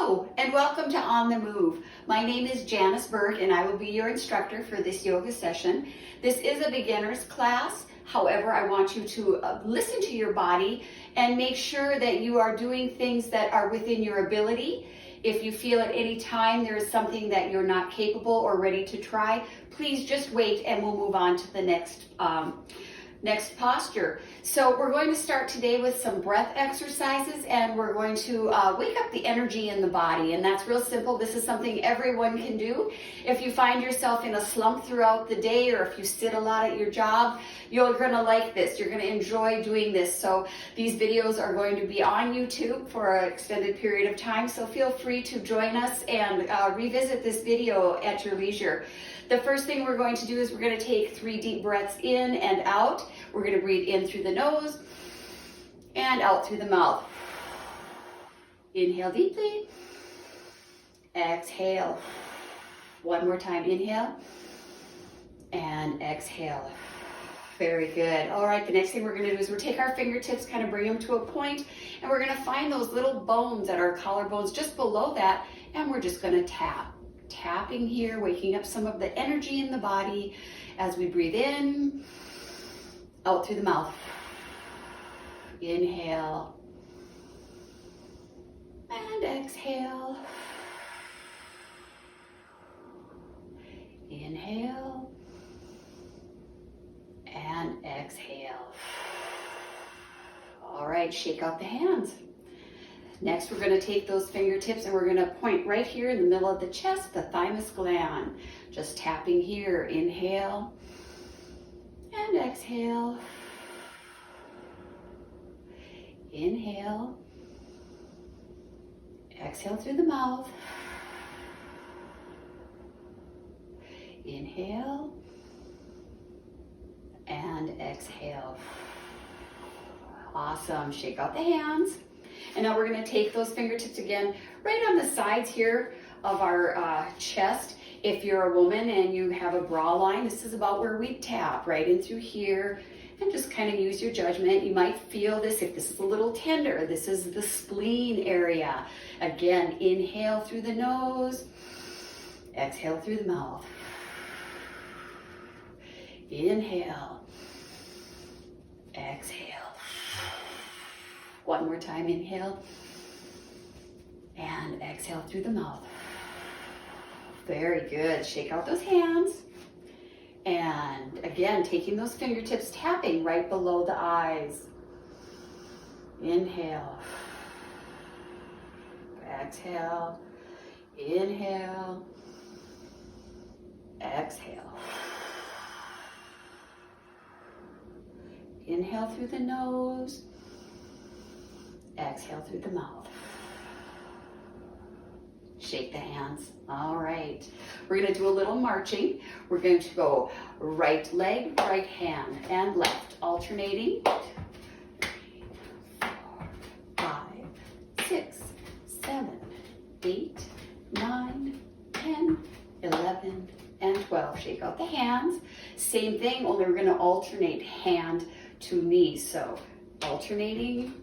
Hello and welcome to On the Move. My name is Janice Burke and I will be your instructor for this yoga session. This is a beginner's class. However, I want you to listen to your body and make sure that you are doing things that are within your ability. If you feel at any time there is something that you're not capable or ready to try, please just wait and we'll move on to the next posture. So we're going to start today with some breath exercises, and we're going to wake up the energy in the body, and that's real simple. This is something everyone can do. If you find yourself in a slump throughout the day, or if you sit a lot at your job, you're going to like this. You're going to enjoy doing this. So these videos are going to be on YouTube for an extended period of time, so feel free to join us and revisit this video at your leisure. The first thing we're going to do is we're going to take 3 deep breaths in and out. We're going to breathe in through the nose and out through the mouth. Inhale deeply. Exhale. One more time. Inhale and exhale. Very good. All right, the next thing we're going to do is we'll take our fingertips, kind of bring them to a point, and we're going to find those little bones that are collarbones just below that, and we're just going to tap. Tapping here, waking up some of the energy in the body as we breathe in, out through the mouth. Inhale and exhale. Inhale and exhale. All right, shake out the hands. Next, we're going to take those fingertips and we're going to point right here in the middle of the chest, the thymus gland. Just tapping here. Inhale and exhale. Inhale. Exhale through the mouth. Inhale and exhale. Awesome. Shake out the hands. And now we're going to take those fingertips again right on the sides here of our chest. If you're a woman and you have a bra line, this is about where we tap, right in through here, and just kind of use your judgment. You might feel this if this is a little tender. This is the spleen area. Again, inhale through the nose, exhale through the mouth. Inhale, exhale. One more time, inhale and exhale through the mouth. Very good. Shake out those hands. And again, taking those fingertips, tapping right below the eyes. Inhale. Exhale. Inhale. Exhale. Inhale through the nose. Exhale through the mouth. Shake the hands. All right. We're going to do a little marching. We're going to go right leg, right hand, and left, alternating. 3, 4, 5, 6, 7, 8, 9, 10, 11, and 12. Shake out the hands. Same thing, only we're going to alternate hand to knee. So alternating.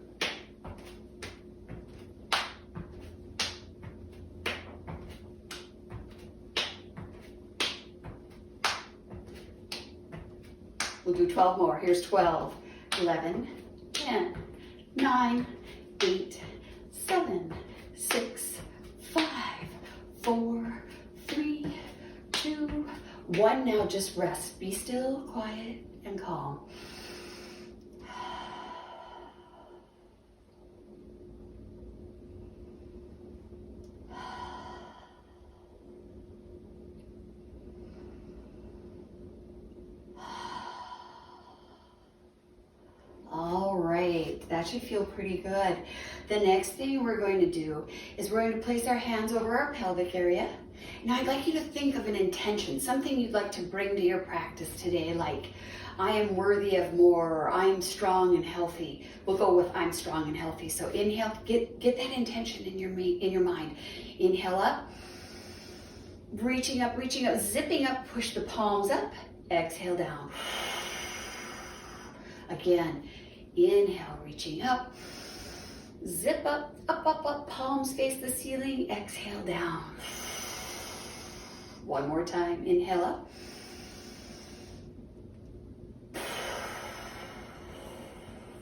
We'll do 12 more. Here's 12, 11, 10, 9, 8, 7, 6, 5, 4, 3, 2, 1. Now just rest. Be still, quiet, and calm. That should feel pretty good. The next thing we're going to do is we're going to place our hands over our pelvic area. Now I'd like you to think of an intention, something you'd like to bring to your practice today, like I am worthy of more, or I'm strong and healthy. We'll go with I'm strong and healthy. So inhale, get that intention in your mind. Inhale up, reaching up, zipping up, push the palms up, exhale down. Again. Inhale, reaching up, Zip up, up, up, up, palms face the ceiling. Exhale down. One more time, inhale up.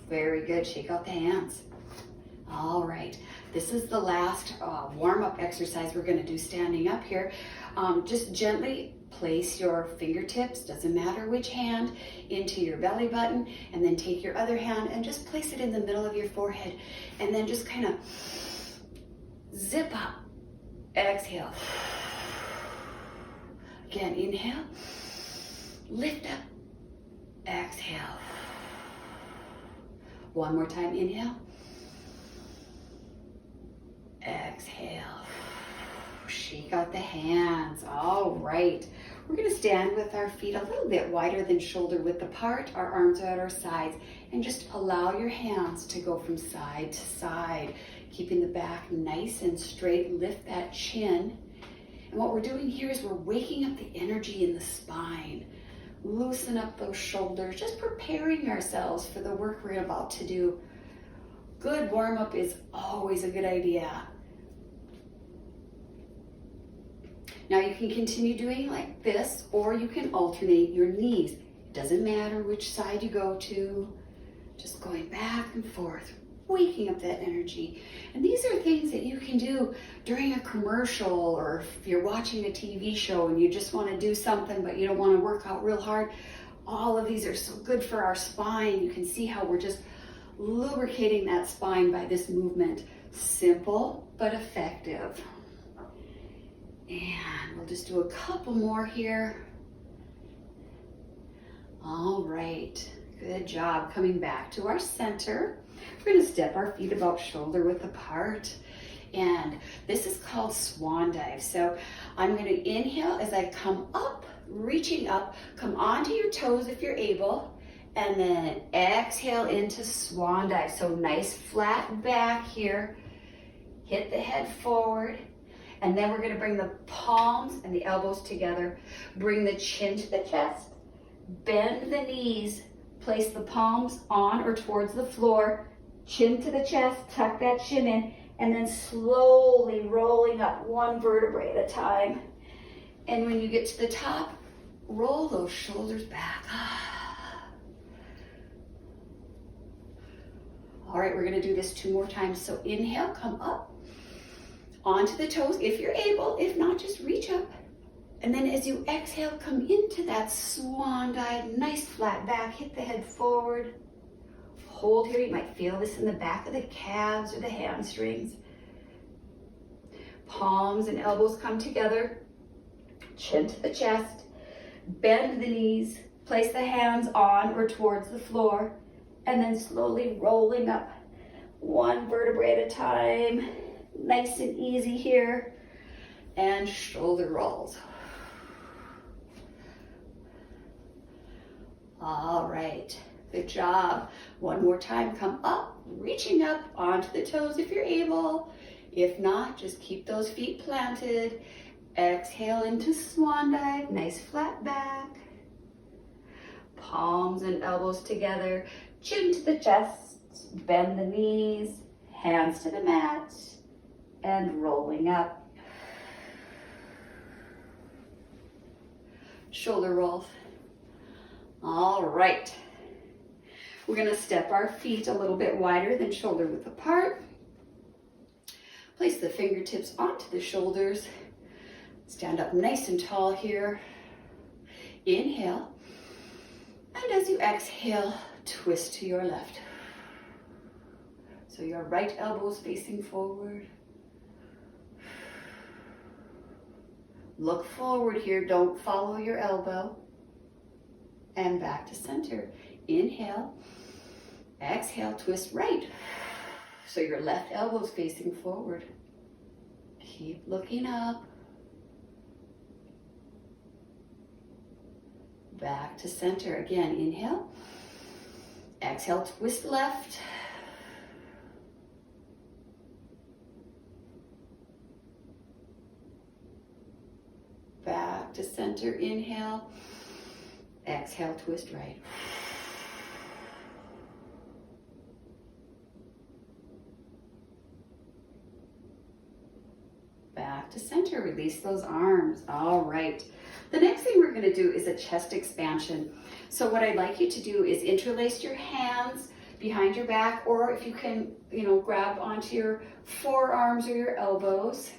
Very good, shake out the hands. All right, this is the last warm-up exercise we're gonna do standing up here. Just gently place your fingertips, doesn't matter which hand, into your belly button, and then take your other hand and just place it in the middle of your forehead, and then just kind of zip up. Exhale. Again, inhale. Lift up. Exhale. One more time, inhale. Exhale. Shake out the hands. All right. We're going to stand with our feet a little bit wider than shoulder width apart. Our arms are at our sides. And just allow your hands to go from side to side. Keeping the back nice and straight. Lift that chin. And what we're doing here is we're waking up the energy in the spine. Loosen up those shoulders. Just preparing ourselves for the work we're about to do. Good warm-up is always a good idea. Now you can continue doing like this, or you can alternate your knees. It doesn't matter which side you go to, just going back and forth, waking up that energy. And these are things that you can do during a commercial, or if you're watching a TV show and you just want to do something but you don't want to work out real hard. All of these are so good for our spine. You can see how we're just lubricating that spine by this movement. Simple but effective. And we'll just do a couple more here. All right, good job. Coming back to our center. We're going to step our feet about shoulder width apart. And this is called Swan Dive. So I'm going to inhale as I come up, reaching up. Come onto your toes if you're able. And then exhale into Swan Dive. So nice flat back here. Hit the head forward. And then we're going to bring the palms and the elbows together. Bring the chin to the chest. Bend the knees. Place the palms on or towards the floor. Chin to the chest. Tuck that chin in. And then slowly rolling up one vertebrae at a time. And when you get to the top, roll those shoulders back. All right, we're going to do this 2 more times. So inhale, come up. Onto the toes if you're able. If not, just reach up. And then as you exhale, come into that swan dive. Nice flat back. Hit the head forward. Hold here. You might feel this in the back of the calves or the hamstrings. Palms and elbows come together. Chin to the chest. Bend the knees. Place the hands on or towards the floor. And then slowly rolling up one vertebrae at a time. Nice and easy here. And shoulder rolls. All right, good job. One more time, come up, reaching up onto the toes if you're able. If not, just keep those feet planted. Exhale into Swan Dive, nice flat back. Palms and elbows together, chin to the chest, bend the knees, hands to the mat. And rolling up. Shoulder rolls. All right. We're going to step our feet a little bit wider than shoulder width apart. Place the fingertips onto the shoulders. Stand up nice and tall here. Inhale. And as you exhale, twist to your left. So your right elbow is facing forward. Look forward here, don't follow your elbow. And back to center. Inhale, exhale, twist right. So your left elbow is facing forward. Keep looking up. Back to center. Again, inhale. Exhale, twist left. Back to center, inhale. Exhale, twist right. back to center. Release those arms. All right. The next thing we're going to do is a chest expansion. So what I'd like you to do is interlace your hands behind your back, or if you can, grab onto your forearms or your elbows.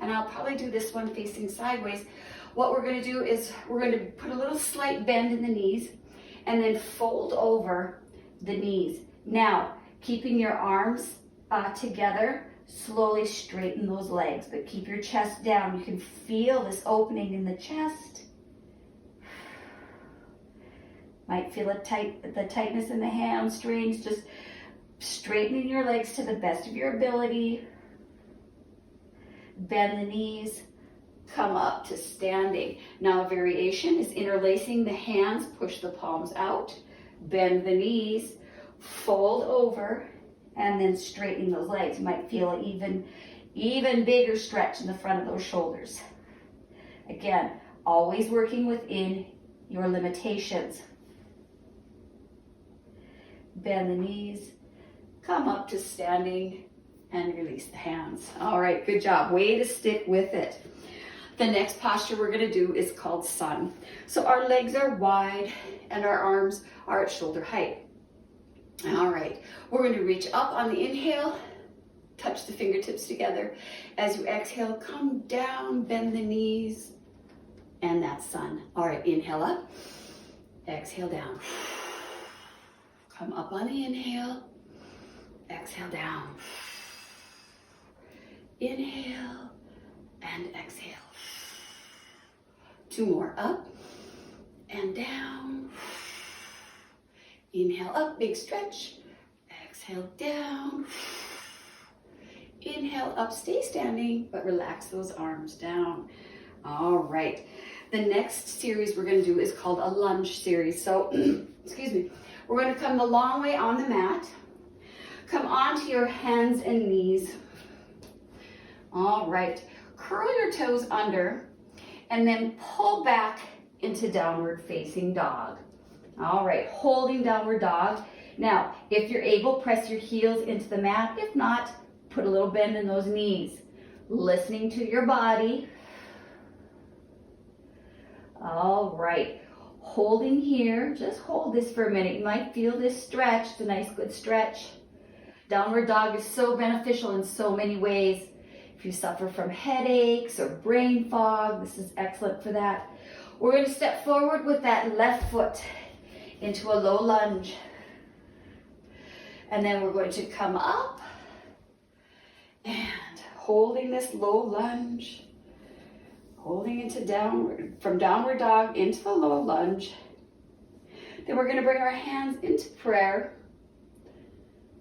And I'll probably do this one facing sideways. What we're going to do is we're going to put a little slight bend in the knees and then fold over the knees. Now, keeping your arms together, slowly straighten those legs, but keep your chest down. You can feel this opening in the chest. Might feel the tightness in the hamstrings. Just straightening your legs to the best of your ability. Bend the knees. Come up to standing. Now a variation is interlacing the hands. Push the palms out. Bend the knees. Fold over. And then straightening those legs. You might feel an even bigger stretch in the front of those shoulders. Again, always working within your limitations. Bend the knees, come up to standing, and release the hands. All right, good job. Way to stick with it. The next posture we're going to do is called sun. So our legs are wide and our arms are at shoulder height. All right, we're going to reach up on the inhale, touch the fingertips together. As you exhale, come down, bend the knees, and that's sun. All right, inhale up, exhale down. Come up on the inhale, exhale down. Inhale and exhale. Two more, up and down. Inhale up, big stretch. Exhale down. Inhale up, stay standing, but relax those arms down. All right. The next series we're going to do is called a lunge series. So, excuse me. We're going to come the long way on the mat. Come onto your hands and knees. All right. Curl your toes under and then pull back into downward facing dog. All right. Holding downward dog. Now, if you're able, press your heels into the mat. If not, put a little bend in those knees. Listening to your body. All right. Holding here, just hold this for a minute. You might feel this stretch. It's a nice good stretch. Downward dog is so beneficial in so many ways. If you suffer from headaches or brain fog, this is excellent for that. We're going to step forward with that left foot into a low lunge. And then we're going to come up and holding this low lunge. Holding into from downward dog into the low lunge. Then we're going to bring our hands into prayer.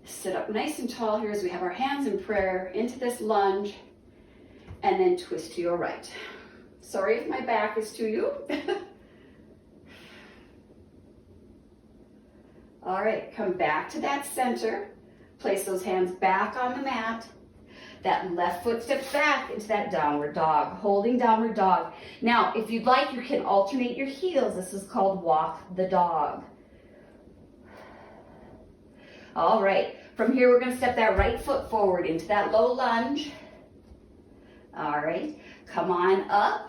Sit up nice and tall here as we have our hands in prayer into this lunge. And then twist to your right. Sorry if my back is to you. All right, come back to that center. Place those hands back on the mat. That left foot steps back into that downward dog, holding downward dog. Now, if you'd like, you can alternate your heels. This is called walk the dog. All right, from here we're going to step that right foot forward into that low lunge. All right, come on up,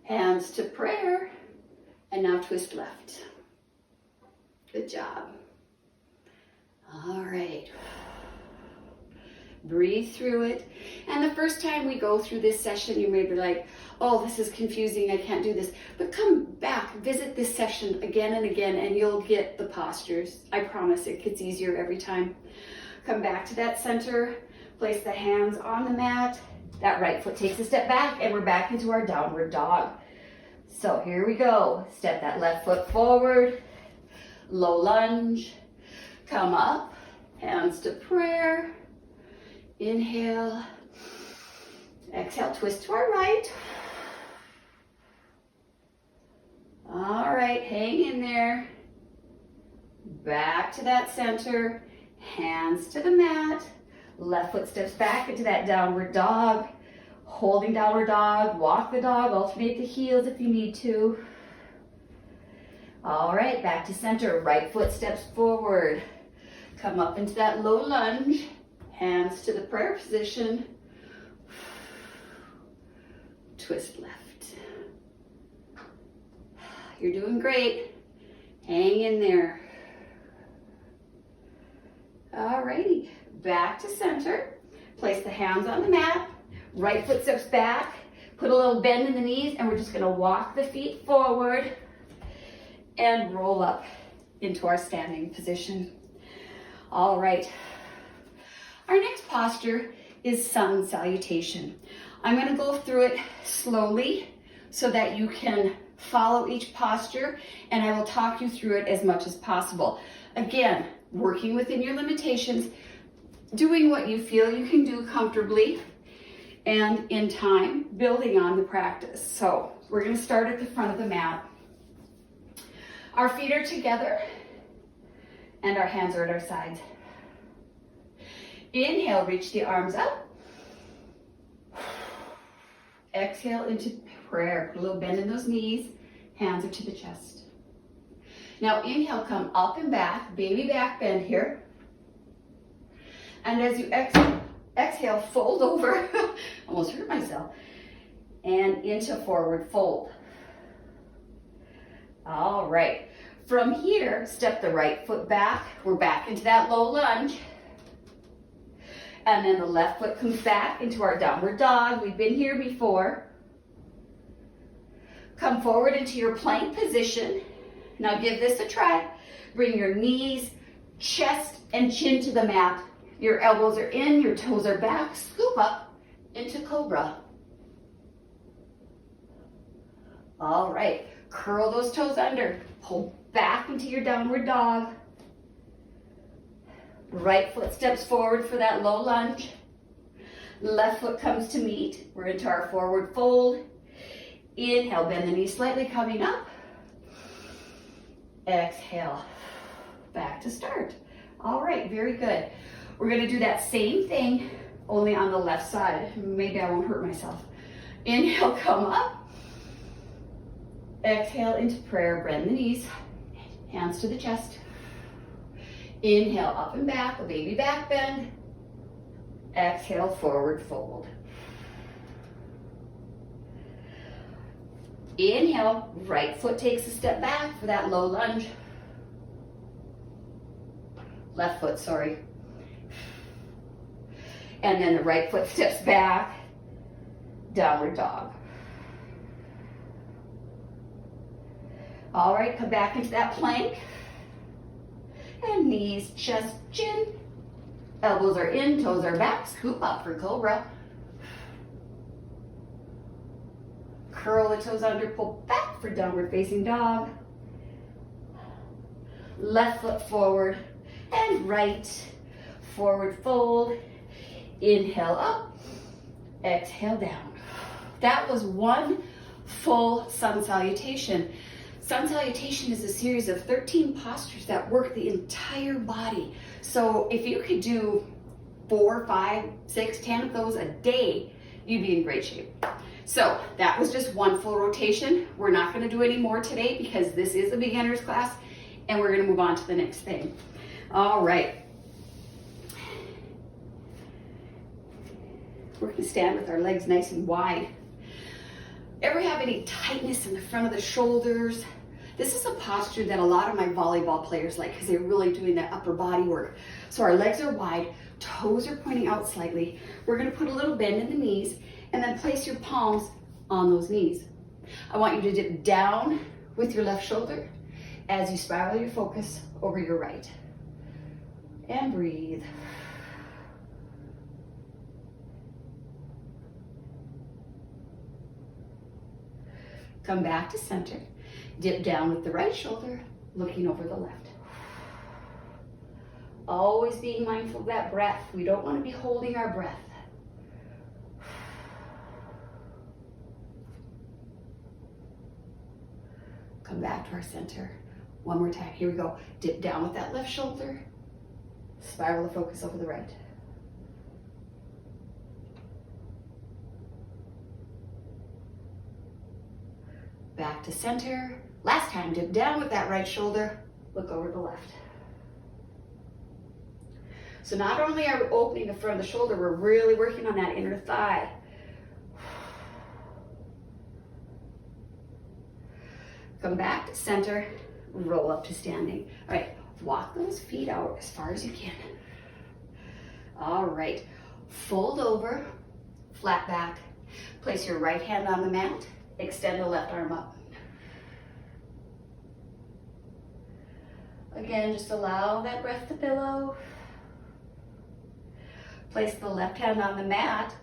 hands to prayer, and now twist left. Good job. All right. Breathe through it. And the first time we go through this session, you may be like, oh, this is confusing, I can't do this. But come back, visit this session again and again, and you'll get the postures. I promise it gets easier every time. Come back to that center, place the hands on the mat. That right foot takes a step back, and we're back into our downward dog. So here we go. Step that left foot forward, low lunge, come up, hands to prayer. Inhale, exhale, twist to our right. All right, hang in there. Back to that center, hands to the mat. Left foot steps back into that downward dog. Holding downward dog, walk the dog, alternate the heels if you need to. All right, back to center. Right foot steps forward. Come up into that low lunge. Hands to the prayer position. twist left. You're doing great. Hang in there. Alrighty, back to center. Place the hands on the mat. Right foot steps back. Put a little bend in the knees, and we're just gonna walk the feet forward and roll up into our standing position. All right. Our next posture is sun salutation. I'm going to go through it slowly so that you can follow each posture, and I will talk you through it as much as possible. Again, working within your limitations, doing what you feel you can do comfortably, and in time, building on the practice. So we're going to start at the front of the mat. Our feet are together and our hands are at our sides. Inhale, reach the arms up. Exhale into prayer. Put a little bend in those knees. Hands are to the chest. Now inhale, come up and back. Baby back bend here. And as you exhale, fold over. Almost hurt myself. And into forward fold. All right. From here, step the right foot back. We're back into that low lunge. And then the left foot comes back into our downward dog. We've been here before. Come forward into your plank position. Now give this a try. Bring your knees, chest, and chin to the mat. Your elbows are in, your toes are back. Scoop up into cobra. All right, curl those toes under. Pull back into your downward dog. Right foot steps forward for that low lunge. Left foot comes to meet. We're into our forward fold. Inhale, bend the knee slightly, coming up. Exhale, back to start. All right, very good. We're gonna do that same thing, only on the left side. Maybe I won't hurt myself. Inhale, come up. Exhale into prayer, bend the knees, hands to the chest. Inhale, up and back, a baby back bend. Exhale, forward fold. Inhale, right foot takes a step back for that low lunge. Left foot, sorry. And then the right foot steps back, downward dog. All right, come back into that plank. And knees, chest, chin. Elbows are in, toes are back. Scoop up for cobra. Curl the toes under, pull back for downward facing dog. Left foot forward and right. Forward fold. Inhale up. Exhale down. That was one full sun salutation. Sun salutation is a series of 13 postures that work the entire body. So if you could do 4, 5, 6, 10 of those a day, you'd be in great shape. So that was just one full rotation. We're not going to do any more today because this is a beginner's class and we're going to move on to the next thing. All right. We're going to stand with our legs nice and wide. Ever have any tightness in the front of the shoulders? This is a posture that a lot of my volleyball players like because they're really doing that upper body work. So our legs are wide, toes are pointing out slightly. We're going to put a little bend in the knees and then place your palms on those knees. I want you to dip down with your left shoulder as you spiral your focus over your right. And breathe. Come back to center. Dip down with the right shoulder, looking over the left. Always being mindful of that breath. We don't want to be holding our breath. Come back to our center. One more time. Here we go. Dip down with that left shoulder. Spiral the focus over the right. Back to center. Last time, dip down with that right shoulder, look over the left. So not only are we opening the front of the shoulder, we're really working on that inner thigh. Come back to center, roll up to standing. All right, walk those feet out as far as you can. All right, fold over, flat back. Place your right hand on the mat, extend the left arm up. Again, just allow that breath to billow. Place the left hand on the mat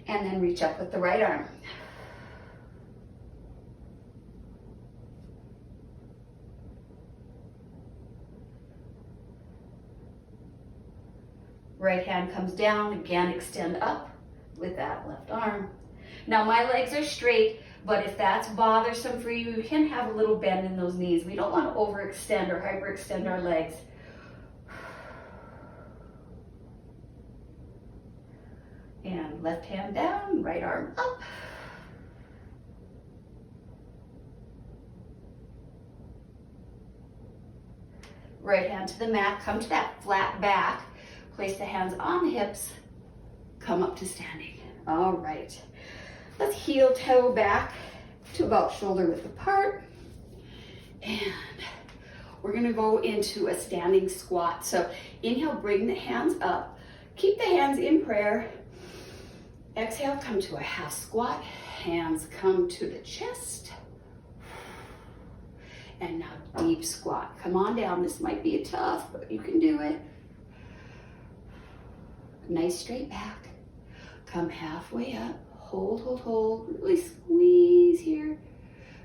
and then reach up with the right arm. Right hand comes down, again extend up with that left arm. Now my legs are straight, but if that's bothersome for you, you can have a little bend in those knees. We don't want to overextend or hyperextend our legs. And left hand down, right arm up. Right hand to the mat, come to that flat back. Place the hands on the hips, come up to standing. All right, let's heel toe back to about shoulder width apart. And we're gonna go into a standing squat. So inhale, bring the hands up. Keep the hands in prayer. Exhale, come to a half squat. Hands come to the chest. And now deep squat. Come on down, this might be tough, but you can do it. Nice straight back. Come halfway up. Hold, hold, hold. Really squeeze here.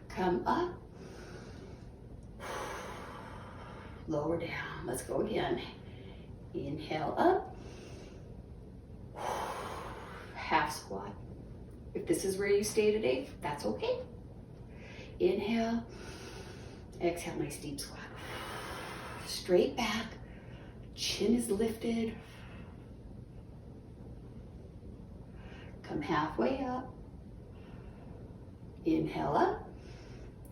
Come up. Lower down. Let's go again. Inhale up. Half squat. If this is where you stay today, that's okay. Inhale. Exhale, nice deep squat. Straight back. Chin is lifted. Come halfway up. Inhale up.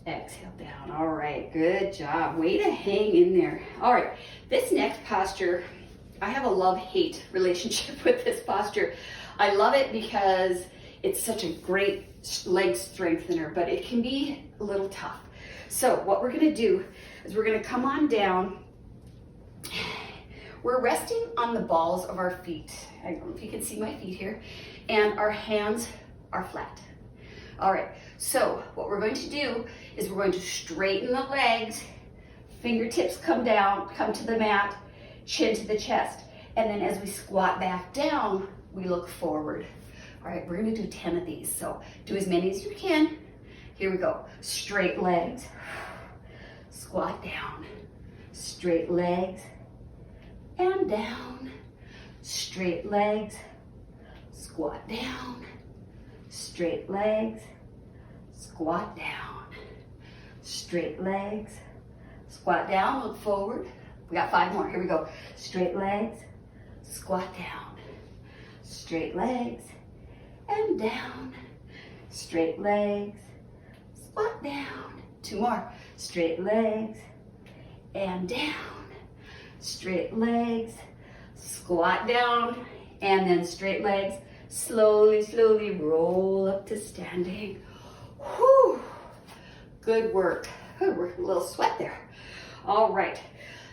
Exhale down. All right, good job. Way to hang in there. All right, this next posture, I have a love-hate relationship with this posture. I love it because it's such a great leg strengthener, but it can be a little tough. So what we're gonna do is we're gonna come on down. We're resting on the balls of our feet. I don't know if you can see my feet here. And our hands are flat. All right, so what we're going to do is we're going to straighten the legs, fingertips come down, come to the mat, chin to the chest. And then as we squat back down, we look forward. All right, we're gonna do 10 of these. So do as many as you can. Here we go. Straight legs, squat down, straight legs, and down, straight legs, squat down, straight legs, squat down, straight legs, squat down, look forward. We got 5 more, here we go. Straight legs, squat down, straight legs, and down, straight legs, squat down. 2 more, straight legs, and down, straight legs, squat down, and then straight legs, slowly, slowly roll up to standing. Whew. Good work. Good work. A little sweat there. All right.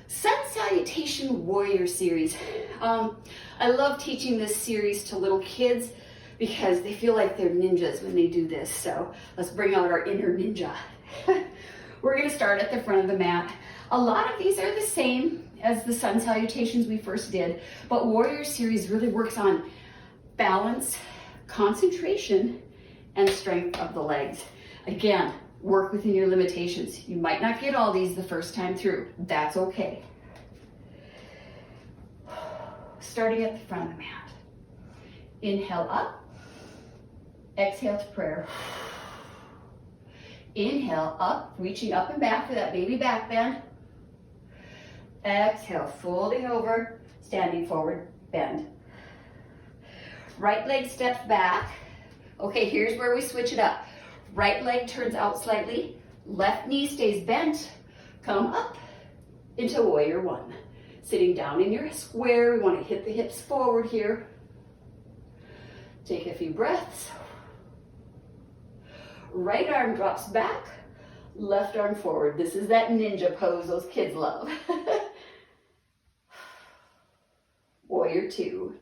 Sun Salutation Warrior Series. I love teaching this series to little kids because they feel like they're ninjas when they do this. So let's bring out our inner ninja. We're going to start at the front of the mat. A lot of these are the same as the Sun Salutations we first did, but Warrior Series really works on balance, concentration, and strength of the legs. Again, work within your limitations. You might not get all these the first time through. That's okay. Starting at the front of the mat. Inhale up. Exhale to prayer. Inhale up, reaching up and back for that baby back bend. Exhale, folding over, standing forward, bend. Right leg steps back. Okay, here's where we switch it up. Right leg turns out slightly, left knee stays bent. Come up into Warrior One. Sitting down in your square, we want to hit the hips forward here. Take a few breaths. Right arm drops back, Left arm forward. This is that ninja pose those kids love. Warrior two.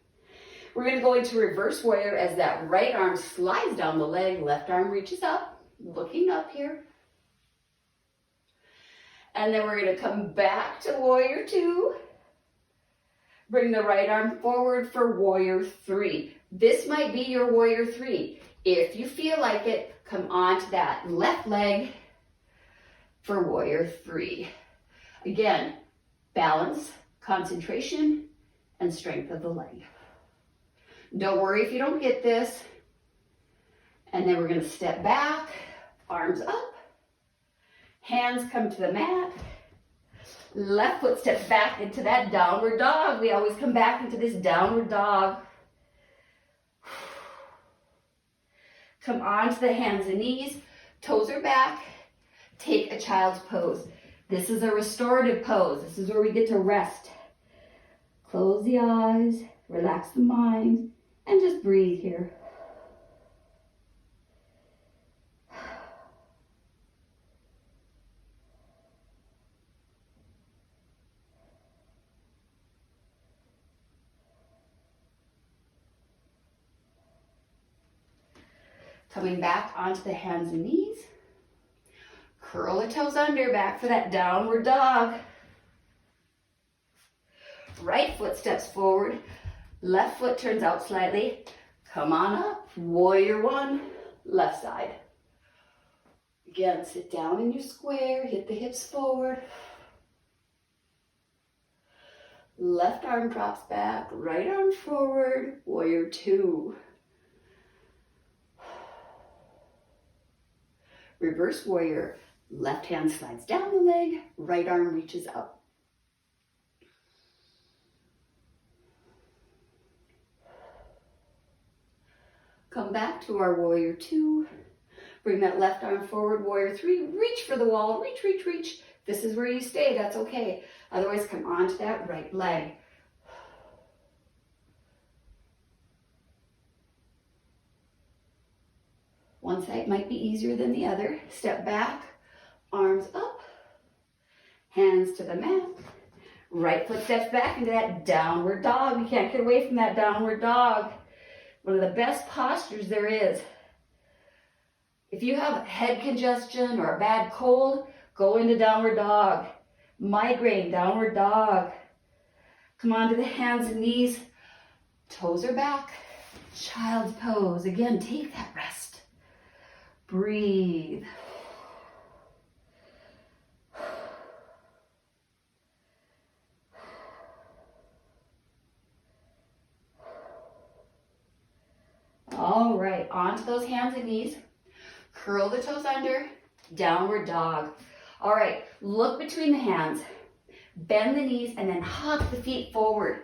We're going to go into reverse warrior as that right arm slides down the leg, left arm reaches up, looking up here. And then we're going to come back to warrior two. Bring the right arm forward for warrior three. This might be your warrior three. If you feel like it, come on to that left leg for warrior three. Again, balance, concentration, and strength of the leg. Don't worry if you don't get this. And then we're going to step back, arms up, hands come to the mat. Left foot steps back into that downward dog. We always come back into this downward dog. Come onto the hands and knees, toes are back. Take a child's pose. This is a restorative pose. This is where we get to rest. Close the eyes, relax the mind, and just breathe here. Coming back onto the hands and knees. Curl the toes under, back for that downward dog. Right foot steps forward, left foot turns out slightly. Come on up, warrior one, left side. Again, sit down in your square, hit the hips forward. Left arm drops back, right arm forward, warrior two. Reverse warrior, left hand slides down the leg, right arm reaches up. Come back to our warrior two. Bring that left arm forward, warrior three. Reach for the wall, reach, reach, reach. This is where you stay, that's okay. Otherwise, come onto that right leg. One side might be easier than the other. Step back, arms up, hands to the mat. Right foot steps back into that downward dog. You can't get away from that downward dog. One of the best postures there is. If you have head congestion or a bad cold, go into downward dog. Migraine, downward dog. Come onto the hands and knees. Toes are back. Child's pose. Again, take that rest. Breathe. All right, onto those hands and knees. Curl the toes under, downward dog. All right, look between the hands. Bend the knees and then hug the feet forward.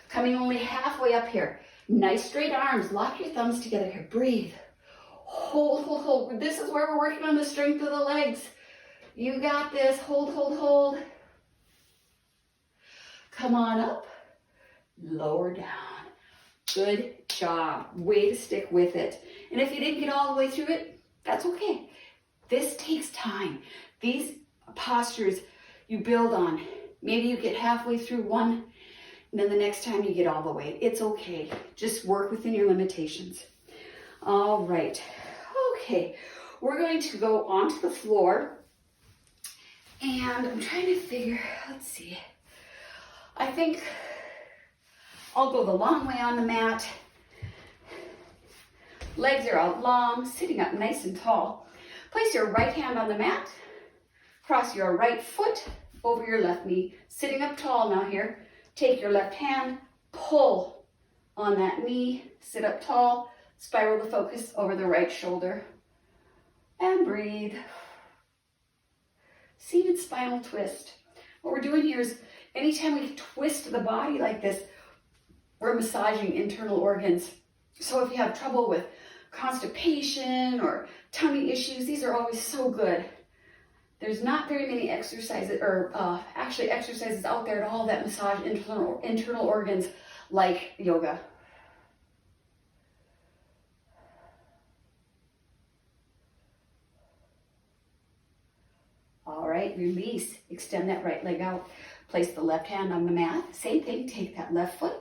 Coming only halfway up here. Nice straight arms. Lock your thumbs together here. Breathe. Hold, hold, hold. This is where we're working on the strength of the legs. You got this. Hold, hold, hold. Come on up. Lower down. Good job. Way to stick with it. And if you didn't get all the way through it, that's okay. This takes time. These postures you build on. Maybe you get halfway through one, and then the next time you get all the way. It's okay. Just work within your limitations. All right. Okay. We're going to go onto the floor. And I'm trying to figure, let's see. I think I'll go the long way on the mat. Legs are out long, sitting up nice and tall. Place your right hand on the mat. Cross your right foot over your left knee. Sitting up tall now here. Take your left hand, pull on that knee, sit up tall, spiral the focus over the right shoulder, and breathe. Seated spinal twist. What we're doing here is anytime we twist the body like this, we're massaging internal organs. So if you have trouble with constipation or tummy issues, these are always so good. There's not very many exercises, or actually exercises out there at all that massage internal organs like yoga. right, release, extend that right leg out. Place the left hand on the mat. Same thing, take that left foot,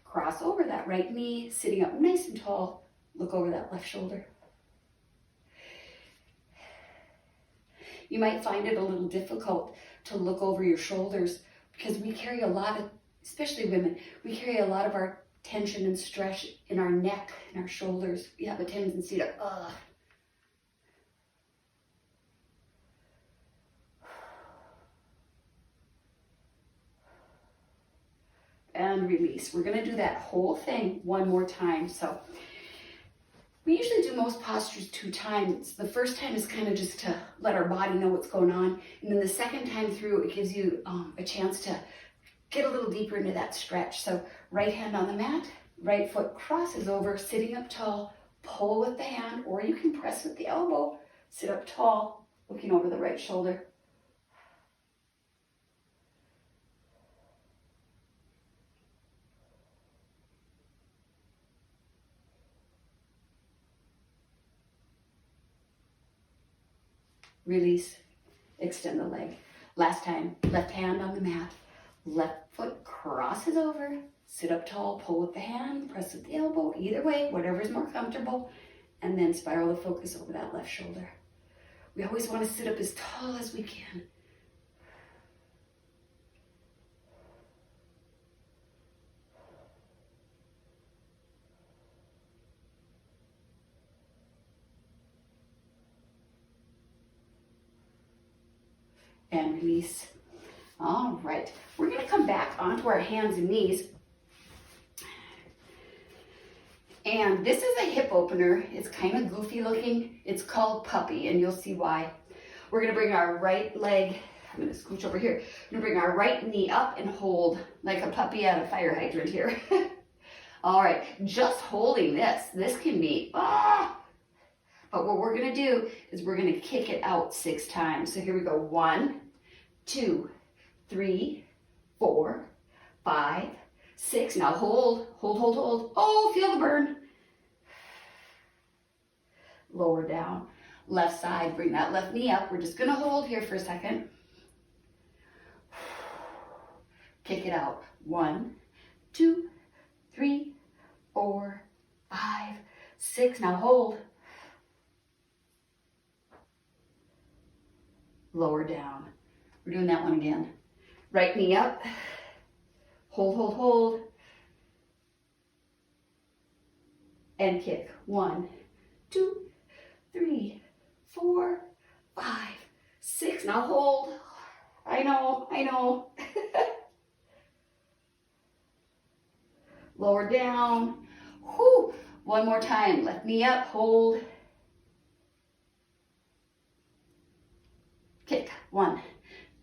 cross over that right knee, sitting up nice and tall. Look over that left shoulder. You might find it a little difficult to look over your shoulders because we carry a lot of, especially women, we carry a lot of our tension and stress in our neck and our shoulders. We have a tendency to, and release. We're going to do that whole thing one more time. So we usually do most postures 2 times. The first time is kind of just to let our body know what's going on. And then the second time through, it gives you a chance to get a little deeper into that stretch. So right hand on the mat, right foot crosses over, sitting up tall, pull with the hand, or you can press with the elbow, sit up tall, looking over the right shoulder. Release, extend the leg. Last time, left hand on the mat, left foot crosses over, sit up tall, pull with the hand, press with the elbow, either way, whatever's more comfortable, and then spiral the focus over that left shoulder. We always want to sit up as tall as we can. And release. All right, we're going to come back onto our hands and knees. And this is a hip opener. It's kind of goofy looking. It's called puppy, and you'll see why. We're going to bring our right leg, I'm going to scooch over here. We're going to bring our right knee up and hold like a puppy at a fire hydrant here. All right, just holding this can be, but what we're going to do is we're going to kick it out 6 times. So here we go. 1, 2, 3, 4, 5, 6. Now hold, hold, hold, hold. Oh, feel the burn. Lower down. Left side, bring that left knee up. We're just going to hold here for a second. Kick it out. 1, 2, 3, 4, 5, 6. Now hold. Lower down. We're doing that one again. Right knee up. Hold, hold, hold. And kick. 1, 2, 3, 4, 5, 6. Now hold. I know. Lower down. Whew. One more time. Left knee up. Hold. Kick. 1,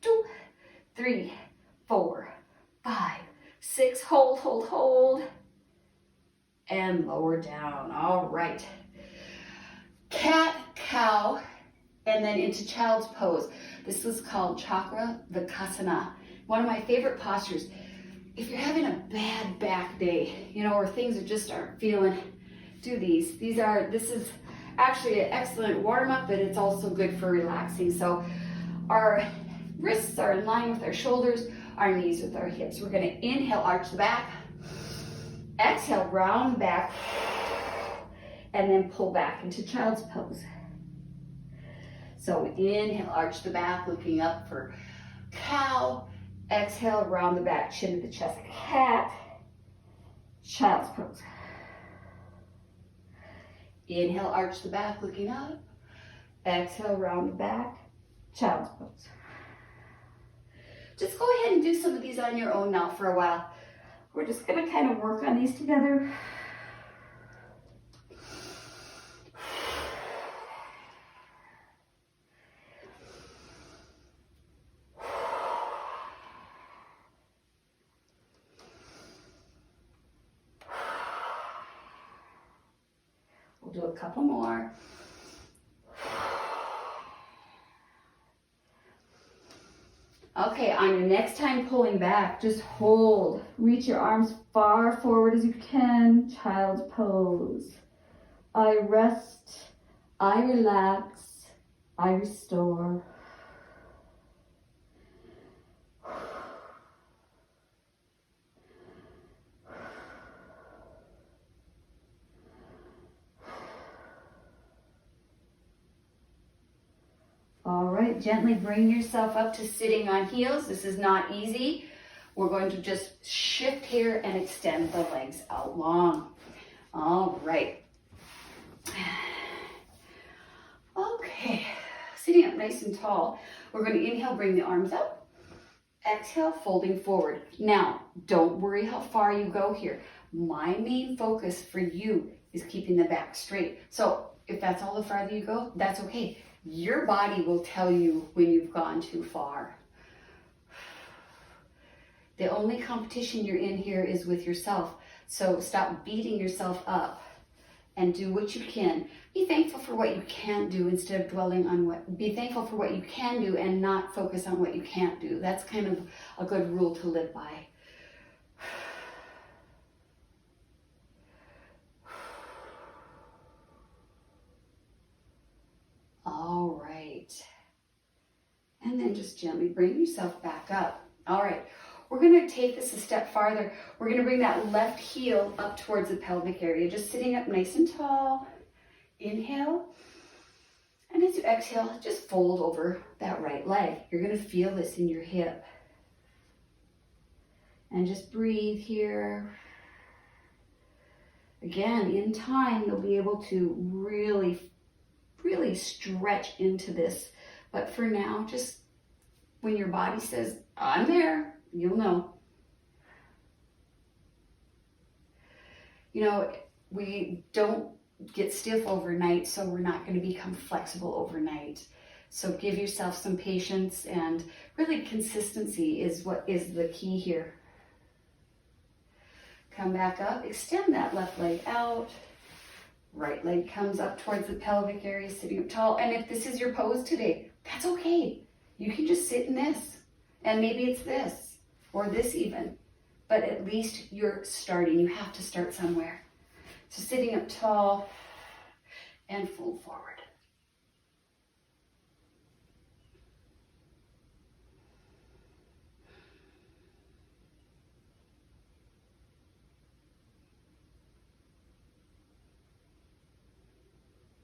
2, 3, 4, 5, 6. Hold, hold, hold. And lower down. All right. Cat, cow, and then into child's pose. This is called Chakra Vikasana. One of my favorite postures. If you're having a bad back day, or things that just aren't feeling, do these. This is actually an excellent warm-up, but it's also good for relaxing. So our wrists are in line with our shoulders, our knees with our hips. We're going to inhale, arch the back. Exhale, round back. And then pull back into child's pose. So inhale, arch the back, looking up for cow. Exhale, round the back, chin to the chest, cat. Child's pose. Inhale, arch the back, looking up. Exhale, round the back, child's pose. Just go ahead and do some of these on your own now for a while. We're just going to kind of work on these together. We'll do a couple more. Okay, on your next time pulling back, just hold. Reach your arms far forward as you can. Child's pose. I rest, I relax, I restore. All right, gently bring yourself up to sitting on heels. This is not easy. We're going to just shift here and extend the legs out long. All right. Okay, sitting up nice and tall. We're going to inhale, bring the arms up. Exhale, folding forward. Now, don't worry how far you go here. My main focus for you is keeping the back straight. So if that's all the farther you go, that's okay. Your body will tell you when you've gone too far. The only competition you're in here is with yourself. So stop beating yourself up and do what you can. Be thankful for what you can do instead of dwelling on what, be thankful for what you can do and not focus on what you can't do. That's kind of a good rule to live by. All right. And then just gently bring yourself back up. All right. We're going to take this a step farther. We're going to bring that left heel up towards the pelvic area, just sitting up nice and tall. Inhale. And as you exhale, just fold over that right leg. You're going to feel this in your hip. And just breathe here. Again, in time, you'll be able to really stretch into this. But for now, just when your body says, I'm there, you'll know. You know, we don't get stiff overnight, so we're not going to become flexible overnight. So give yourself some patience, and really consistency is what is the key here. Come back up, extend that left leg out. Right leg comes up towards the pelvic area, sitting up tall. And if this is your pose today, that's okay. You can just sit in this, and maybe it's this, or this even. But at least you're starting. You have to start somewhere. So sitting up tall and fold forward.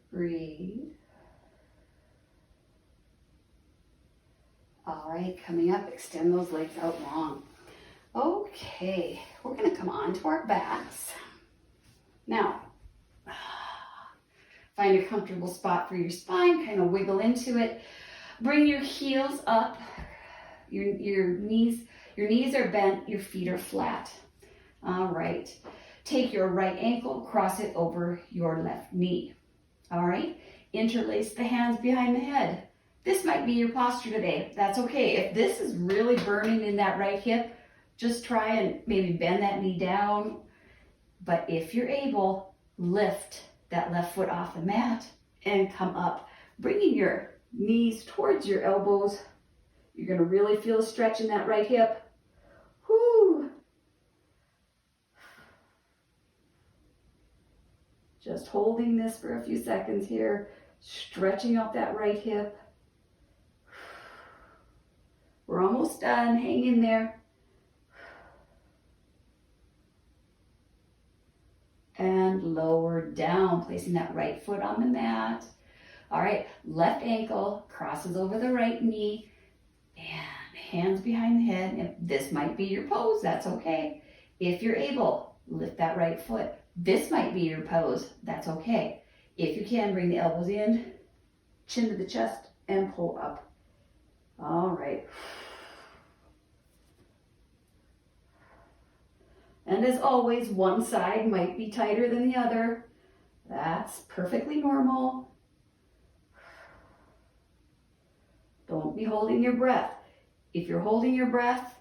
Breathe. All right, coming up, extend those legs out long. Okay, we're going to come onto our backs. Now, find a comfortable spot for your spine, kind of wiggle into it. Bring your heels up. Your knees are bent, your feet are flat. All right. Take your right ankle, cross it over your left knee. All right. Interlace the hands behind the head. This might be your posture today. That's okay. If this is really burning in that right hip, just try and maybe bend that knee down. But if you're able, lift that left foot off the mat and come up, bringing your knees towards your elbows. You're going to really feel a stretch in that right hip. Whoo! Just holding this for a few seconds here, stretching out that right hip. We're almost done. Hang in there. And lower down, placing that right foot on the mat. All right, left ankle crosses over the right knee and hands behind the head. If this might be your pose, that's okay. If you're able, lift that right foot. This might be your pose, that's okay. If you can, bring the elbows in, chin to the chest, and pull up. All right. And as always, one side might be tighter than the other. That's perfectly normal. Don't be holding your breath. If you're holding your breath,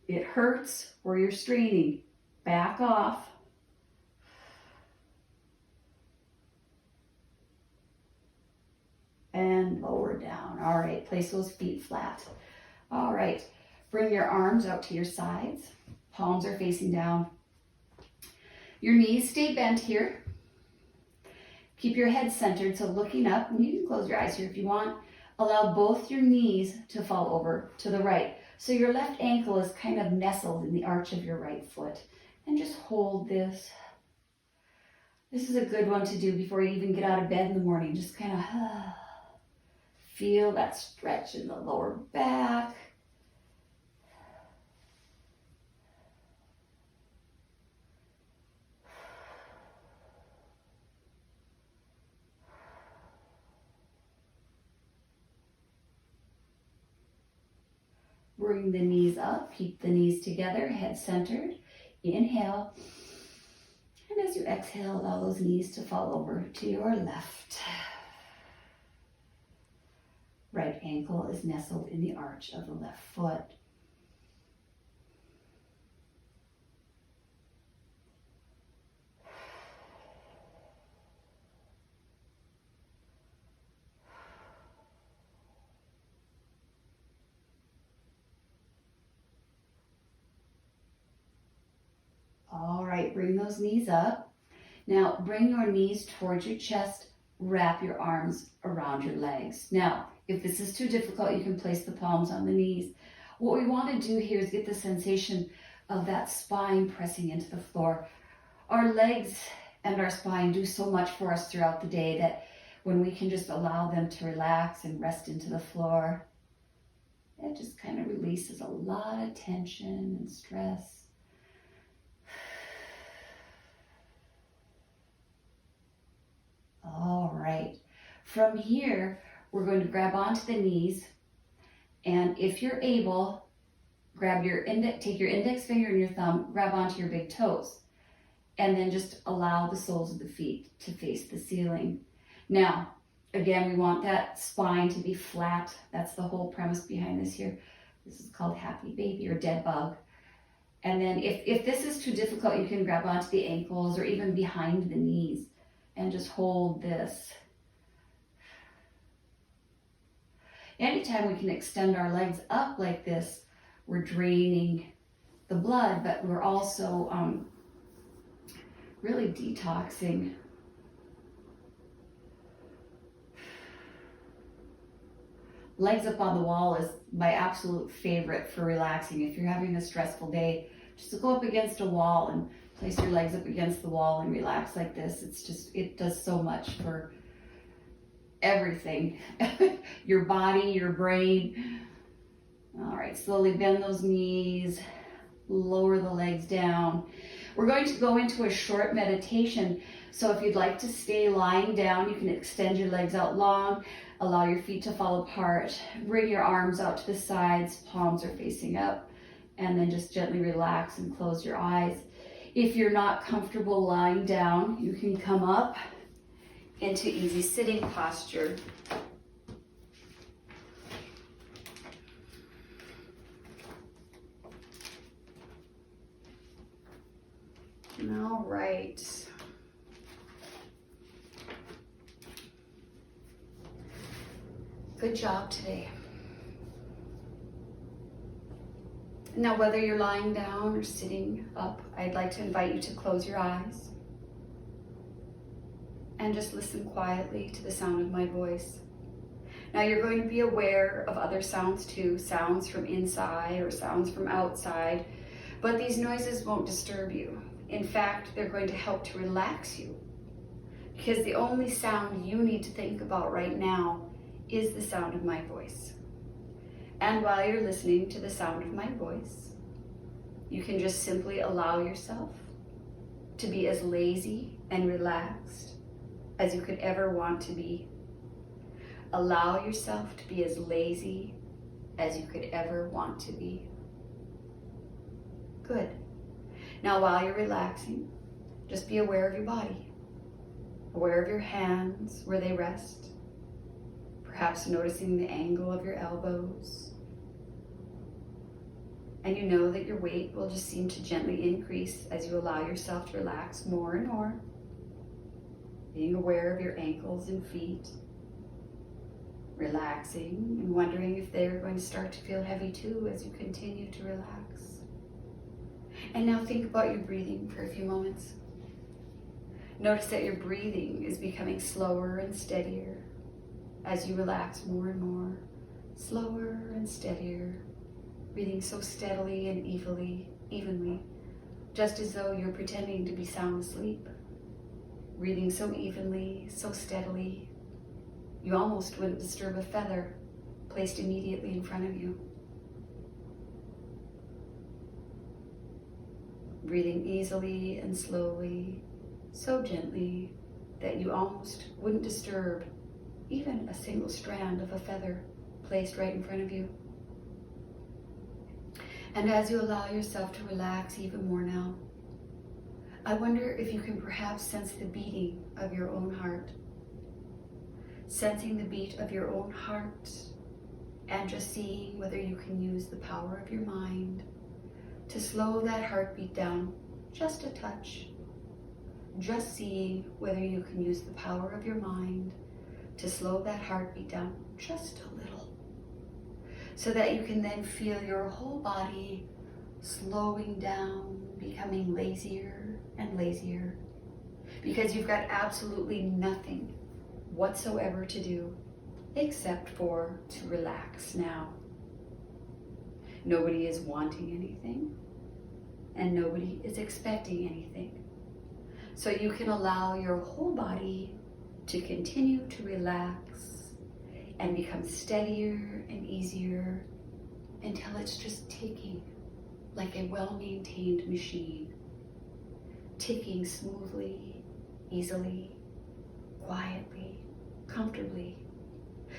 it hurts or you're straining. Back off. And lower down. All right, place those feet flat. All right, bring your arms out to your sides. Palms are facing down. Your knees stay bent here. Keep your head centered, so looking up, and you can close your eyes here if you want. Allow both your knees to fall over to the right. So your left ankle is kind of nestled in the arch of your right foot. And just hold this. This is a good one to do before you even get out of bed in the morning. Just kind of Feel that stretch in the lower back. Bring the knees up, keep the knees together, head centered. Inhale. And as you exhale, allow those knees to fall over to your left. Right ankle is nestled in the arch of the left foot. All right, bring those knees up. Now bring your knees towards your chest, wrap your arms around your legs. Now, if this is too difficult, you can place the palms on the knees. What we want to do here is get the sensation of that spine pressing into the floor. Our legs and our spine do so much for us throughout the day that when we can just allow them to relax and rest into the floor, it just kind of releases a lot of tension and stress. All right, from here, we're going to grab onto the knees, and if you're able, take your index finger and your thumb, grab onto your big toes, and then just allow the soles of the feet to face the ceiling. Now, again, we want that spine to be flat. That's the whole premise behind this here. This is called happy baby or dead bug. And then if this is too difficult, you can grab onto the ankles or even behind the knees and just hold this. Anytime we can extend our legs up like this, we're draining the blood, but we're also really detoxing. Legs up on the wall is my absolute favorite for relaxing. If you're having a stressful day, just go up against a wall and place your legs up against the wall and relax like this. It does so much for everything. Your body, your brain. All right, slowly bend those knees, lower the legs down. We're going to go into a short meditation. So if you'd like to stay lying down, you can extend your legs out long, allow your feet to fall apart, bring your arms out to the sides, palms are facing up, and then just gently relax and close your eyes. If you're not comfortable lying down, you can come up into easy sitting posture. All right. Good job today. Now, whether you're lying down or sitting up, I'd like to invite you to close your eyes and just listen quietly to the sound of my voice. Now, you're going to be aware of other sounds too, sounds from inside or sounds from outside, but these noises won't disturb you. In fact, they're going to help to relax you, because the only sound you need to think about right now is the sound of my voice. And while you're listening to the sound of my voice, you can just simply allow yourself to be as lazy and relaxed as you could ever want to be. Allow yourself to be as lazy as you could ever want to be. Good. Now, while you're relaxing, just be aware of your body, aware of your hands, where they rest, perhaps noticing the angle of your elbows. And you know that your weight will just seem to gently increase as you allow yourself to relax more and more, being aware of your ankles and feet, relaxing and wondering if they're going to start to feel heavy too as you continue to relax. And now think about your breathing for a few moments. Notice that your breathing is becoming slower and steadier as you relax more and more, slower and steadier, breathing so steadily and evenly, just as though you're pretending to be sound asleep, breathing so evenly, so steadily, You almost wouldn't disturb a feather placed immediately in front of you. Breathing easily and slowly, so gently that you almost wouldn't disturb even a single strand of a feather placed right in front of you. And as you allow yourself to relax even more now, I wonder if you can perhaps sense the beating of your own heart. Sensing the beat of your own heart and just seeing whether you can use the power of your mind to slow that heartbeat down just a touch. Just seeing whether you can use the power of your mind to slow that heartbeat down just a little, so that you can then feel your whole body slowing down, becoming lazier and lazier, because you've got absolutely nothing whatsoever to do except for to relax now. Nobody is wanting anything, and nobody is expecting anything. So you can allow your whole body to continue to relax and become steadier and easier until it's just ticking like a well-maintained machine, ticking smoothly, easily, quietly, comfortably,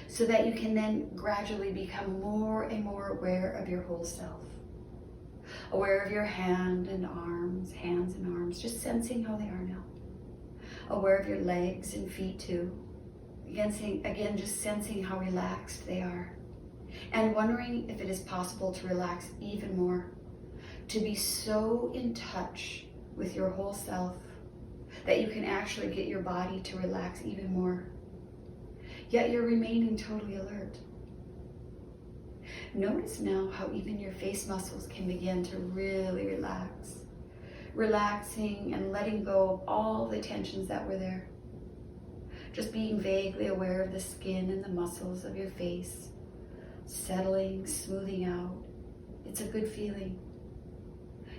so that you can then gradually become more and more aware of your whole self. Aware of your hands and arms, just sensing how they are now. Aware of your legs and feet too. Again, just sensing how relaxed they are. And wondering if it is possible to relax even more. To be so in touch with your whole self that you can actually get your body to relax even more. Yet you're remaining totally alert. Notice now how even your face muscles can begin to really relax. Relaxing and letting go of all the tensions that were there. Just being vaguely aware of the skin and the muscles of your face, settling, smoothing out. It's a good feeling.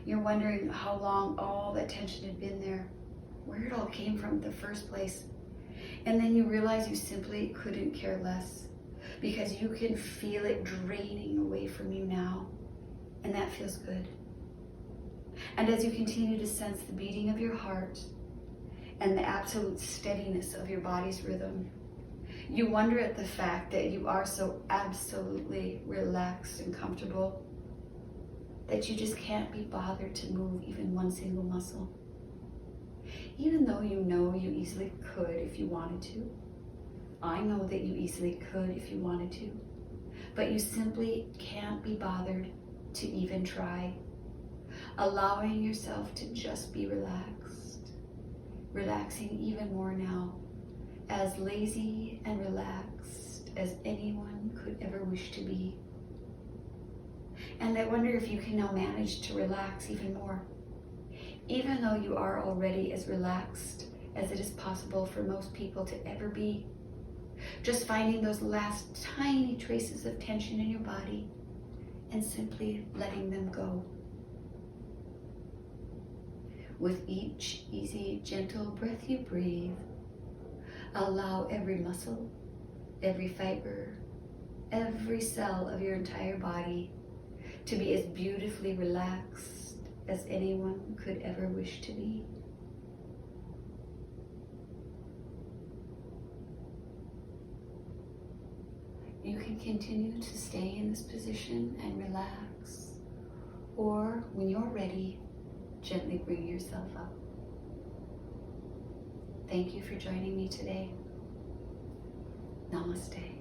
You're wondering how long all that tension had been there, where it all came from in the first place. And then you realize you simply couldn't care less, because you can feel it draining away from you now, and that feels good. And as you continue to sense the beating of your heart and the absolute steadiness of your body's rhythm, you wonder at the fact that you are so absolutely relaxed and comfortable that you just can't be bothered to move even one single muscle. Even though you know you easily could if you wanted to. I know that you easily could if you wanted to, but you simply can't be bothered to even try. Allowing yourself to just be relaxed, relaxing even more now, as lazy and relaxed as anyone could ever wish to be. And I wonder if you can now manage to relax even more, even though you are already as relaxed as it is possible for most people to ever be. Just finding those last tiny traces of tension in your body and simply letting them go. With each easy, gentle breath you breathe, allow every muscle, every fiber, every cell of your entire body to be as beautifully relaxed as anyone could ever wish to be. You can continue to stay in this position and relax, or when you're ready, gently bring yourself up. Thank you for joining me today. Namaste.